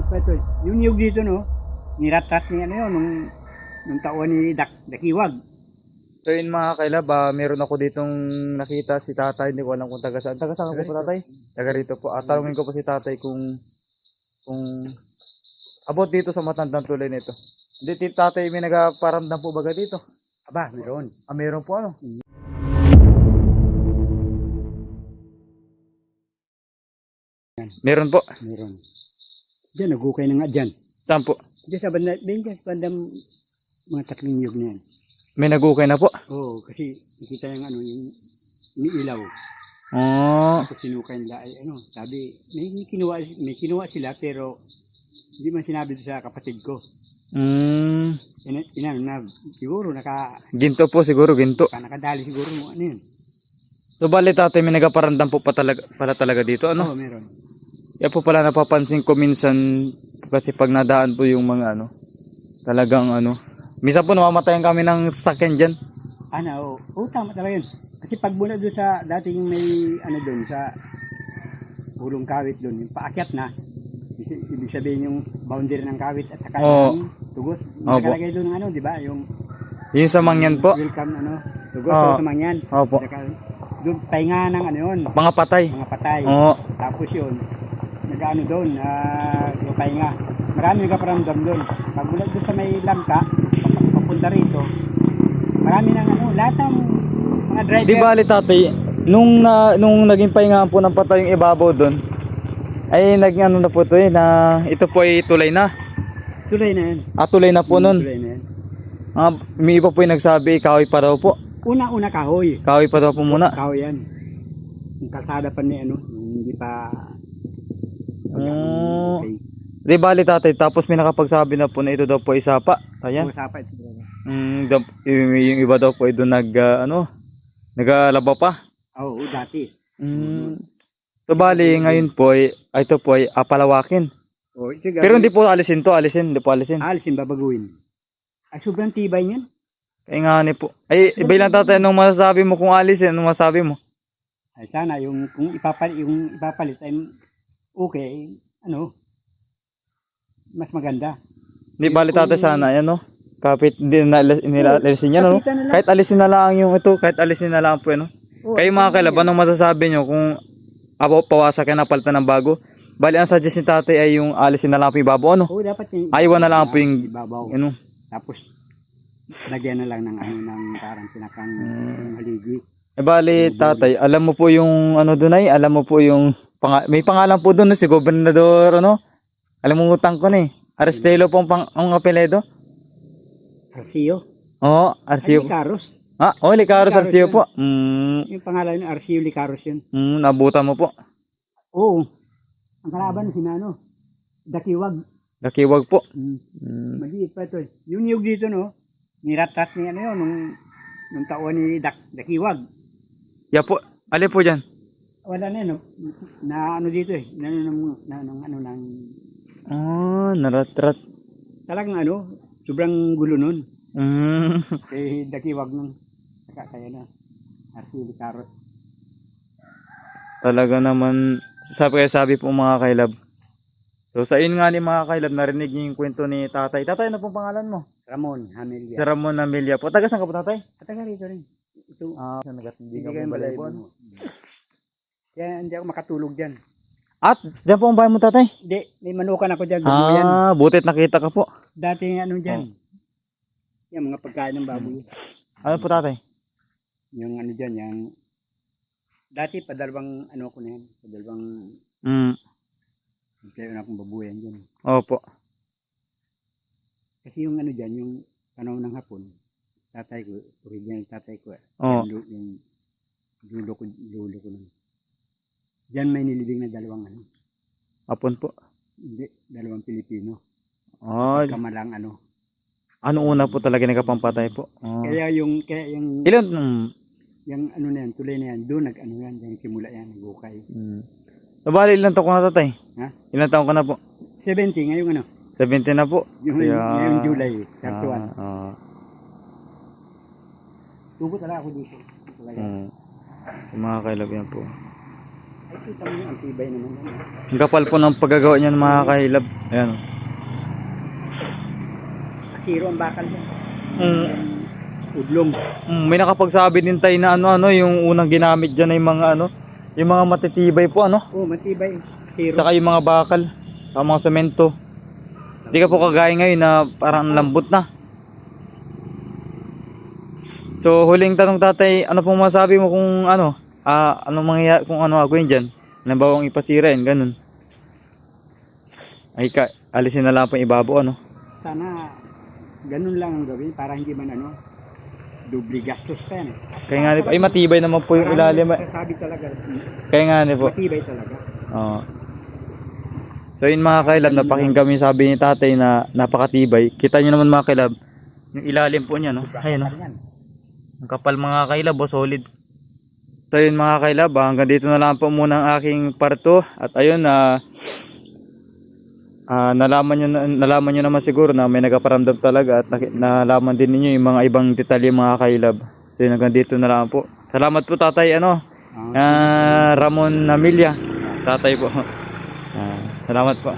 pa ito. Yung niyog dito, no? Nirat-rat ni ano yun, nung taon ni Dakiwag. So yun mga kailab, meron ako ditong nakita si tatay, hindi ko alam kung taga saan. Taga saan ko po tatay? Taga rito po. Tanungin ko po si tatay kung abot dito sa matandang tulay nito. Hindi tatay, may nagaparamdam po baga dito? Aba, meron. Meron po ano? Meron po. Meron. Diyan, nagukay na nga dyan. Saan po? Diyan sa banda, diyan sa bandang mga tatlong niyog na yan. May nagukay na po? Oo, kasi nakita yung ano, yung umiilaw. Oh. Tapos sinukay nila, ay ano, sabi, may kinuha sila pero hindi man sinabi sa kapatid ko. Inano na, siguro Ginto po siguro, ginto. nakadali siguro mo, ano yun. So bali tatay, may nagaparandam po pala talaga dito, ano? Oo, meron. Yan po pala napapansin ko minsan kasi pag nadaan po yung mga ano, talagang ano, minsan po namamatayan kami ng sasakyan dyan. Ano, oo, tama talaga yun. Kasi pag mula doon sa dating may ano doon sa pulong kawit doon, yung paakyat na, ibig sabihin yung boundary ng kawit at saka yung tugos. Nakalagay doon ng ano, di ba? Yung sa mangyan po. Welcome ano, tugos sa mangyan. Opo. Doon pahinga ng ano yun. Mga patay. Mga patay. Oo. Tapos yun, nag-ano doon, yung pahinga. Marami nagkaparamdam doon. Pag mula doon sa may langka, papunta rito, marami ng ano, lahat ng mga driver. Di bali tatay, nung naging pahingaan po ng patay yung ibabaw doon, ay naging ano na po ito na ito po ay tulay na. Tulay na yan. Tulay na po nun. Tulay na yan. May iba po yung nagsabi, kahoy pa daw po. Una kahoy. Kahoy pa daw po muna. Kahoy yan. Yung kalsada pa ni ano, hindi pa. Okay. Di bali tatay, tapos may nakapagsabi na po na ito daw po isa pa. Ayan. Usapan ito. Yung iba daw po ay doon nagalaba pa. Oo, dati. So bali ngayon po ay ito po ay palawakin. Pero hindi po alisin, hindi po alisin. Alisin, babaguhin. Ay, sobrang tibay niyan. Kaya nga ni po. Ay, iba lang tatay, anong masasabi mo kung alisin, anong masasabi mo? Ay, sana kung ipapalit ay okay, ano, mas maganda. Hindi bali tatay sana, yan no? Kapit hindi nila alisin yan, no? Kahit alisin na lang yung ito, kahit alisin na lang po yan, no? Kayo mga kailab, anong masasabi nyo kung pawasak yan, napalitan ng bago? Bali, ang suggest ni tatay ay yung alisin na lang po yung ibabaw, ano? Oo, dapat yung Aywan na lang po yung ibabaw. ano? Tapos, lagyan na lang ng ano, ng parang pinakang haligi. Bali, tatay, alam mo po yung ano doon ay, alam mo po yung may pangalan po doon, no? Si Gobernador, ano? Alam mo utang ko na eh. Aristelo po ang apelyido. Arcio. Oo, Arcio. Licaros. Licaros Arcio po. Yung pangalan ng Arcio Licaros yun. Nabutan mo po. Oo. Ang kalaban si Nano. Dakiwag. Dakiwag po. Maliit pa ito. Yung niyog dito, no? Nirat-rat ni ano yun, nung taon ni Dakiwag. Ya po. Alin po dyan? Wala na yun, no? Na ano dito eh. Narat-rat. Talagang ano, sobrang gulo nun. Kay Dakiwag nung kaya na. Arcio Licaros. Talaga naman, sabi po mga kailab. So sa inyo nga ni mga kailab, narinig niyo yung kwento ni tatay. Tatay, ano pong pangalan mo? Ramon Amelia. Si Ramon Amelia po. Taga saan ka po tatay? Taga rito rin. Ito. Hindi ka po balay po. Kaya hindi ako makatulog dyan. At, dyan po ang bahay mo tatay? Hindi, may manukan ako dyan. Yan. Butit nakita ka po. Dati ano dyan. Yung mga pagkain ng baboy. Ano po tatay? Yung ano dyan, yung dati padalawang ano ko na yan. Padalawang kaya na akong babuyan dyan. Opo. Kasi yung ano dyan, yung panahon ng hapon, tatay ko, original tatay ko, yung lulo ko nun. Diyan may nilibing na dalawang ano. Hapon po? Hindi, dalawang Pilipino. Kamalang ano. Ano una po talaga nagkapampatay po? Kaya yung ilan? Yung ano na yan, tulay na yan, doon nag-ano yan, yung simula yan, nag-ukay. Bali, ilan taon ko na tatay? Ha? Ilan taon ko na po? 70, ngayong ano? 70 na po. Ngayong July, 31. Tubo talaga ako dito. Mga kailab yan po. Ay, Kita mo yung antibay naman yan. Ang kapal po ng paggagawa niyan mga kahilab. Ayan. Akiro ang bakal yan. Mm, Udlong. may nakapagsabi din tayo na ano yung unang ginamit diyan ay mga yung mga matitibay po Oo, matibay. Akiro. saka yung mga bakal, saka mga semento. Hindi ka po kagaya ngayon na parang lambot na. So huling tanong tatay, ano pong masabi mo kung anong mangyayari kung ano gagawin diyan? Nabawang ipasira yan, ganun. Ay alisin na lang po yung ibabaw Sana ganun lang ang gawin para hindi man doble gastos pa yan. Kaya nga ay matibay naman po yung ilalim. Sabi talaga. Kaya nga po. Matibay talaga. Oo. So yun mga kailab, napakinggan yung sabi ni tatay na napakatibay. Kita nyo naman mga kailab, yung ilalim po niya, no? Ayun, no? Ang kapal mga kailab, solid. So yun mga kailab, hanggang dito na lang po muna ang aking parto. At ayun, nalaman nyo naman siguro na may nagpaparamdam talaga. At nalaman din ninyo yung mga ibang detalye mga kailab. So yun, hanggang dito na lang po. Salamat po tatay, Ramon Namilya. Tatay po. Salamat po.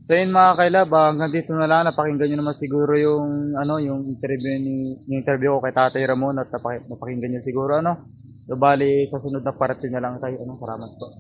So yun mga kailab, hanggang dito na lang, napakinggan nyo naman siguro yung yung interview ko kay Tatay Ramon at napakinggan nyo siguro So bali sa sunod na parte na lang tayo. Salamat po.